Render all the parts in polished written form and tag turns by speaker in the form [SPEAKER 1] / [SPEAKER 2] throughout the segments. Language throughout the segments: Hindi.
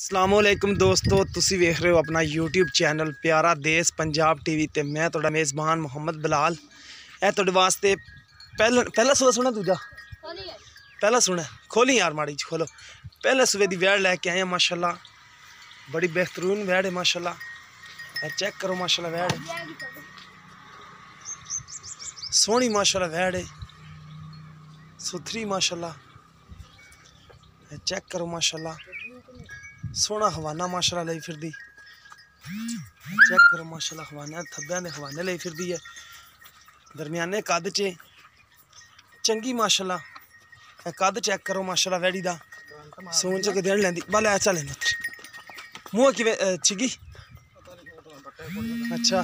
[SPEAKER 1] अस्सलामुअलैकुम दोस्तों, तुसी वेख रहे हो अपना यूट्यूब चैनल प्यारा देश पंजाब टीवी ते मैं तुहाडा मेज़बान मोहम्मद बिलाल। ए तुहाडे वास्ते पहला सूबा सुना दूजा पहला सुना खोली यार माड़ी जी खोलो। पहले सूबे की वैड़ लैके आए हैं माशाल्लाह, बड़ी बेहतरीन वैड़ है माशाल्लाह। चेक करो माशाल्लाह वैड़ सोहनी माशाल्लाह वैड़ है, सुथरी माशाल्लाह। चेक करो माशाल्लाह, सोहना हवाना माशाल्लाह लई फिरदी। चेक करो माशाल्लाह हवाना थब्बे दे हवाने लई फिरदी है, दरमियाने कद च चंगी माशाल्लाह। कद चेक करो माशाल्लाह वैड़ी दा, सून च के देन लैंदी बल ऐ चले न मुँह की छिगी। अच्छा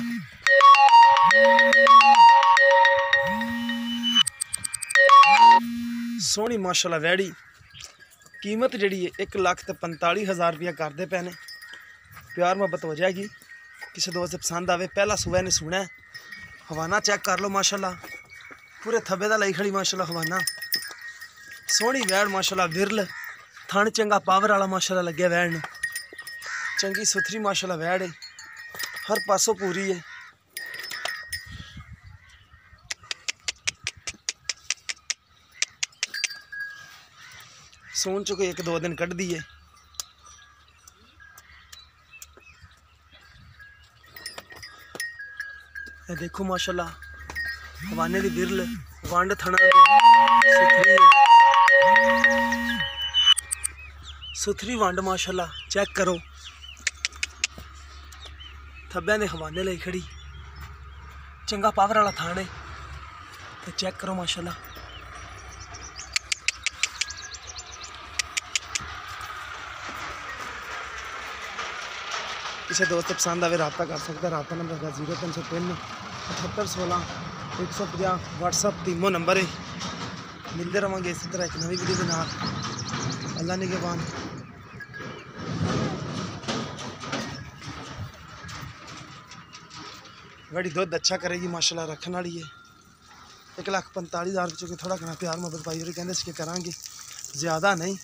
[SPEAKER 1] सोहनी माशाल्लाह वैड़ी। कीमत जी है 1,45,000 रुपया करते पे ने। प्यार मुहब्बत हो जाएगी, किसी दोस्त पसंद आवे। पहला सूबा ने सुना है, हवाना चेक कर लो माशाल्लाह, पूरे थब्बे का लाई खड़ी माशाल्लाह हवाना। सोहनी वैड़ माशाल्लाह, विरल थन चंगा पावर वाला माशाल्लाह लगे वैड़ ने। चंगी सुथरी माशाल्लाह वैड़ है, हर पासों पूरी है। सून चुके 1-2 दिन कढ़ दी है। देखो माशाल्लाह हवाने की विरल वंड थना सुथरी वंड माशाल्लाह। चेक करो थब्बे दे हवाने लाई खड़ी, चंगा पावर वाला थान है। तो चेक करो माशाल्लाह। किसी दोस्त पसंद आवे रब्ता कर सकता। रब्ता नंबर है 0303 7816 150। व्हाट्सअप तीमो नंबर है। मिलते रहेंगे इसी तरह एक नवी वीडियो के नाल। अल्लाह निगहबान। बड़ी दुध अच्छा करेगी माशाल्लाह, रखने वाली है। 1,45,000 चुके थोड़ा घना प्यार मोहब्बत पाई और कहते करांगे, ज़्यादा नहीं।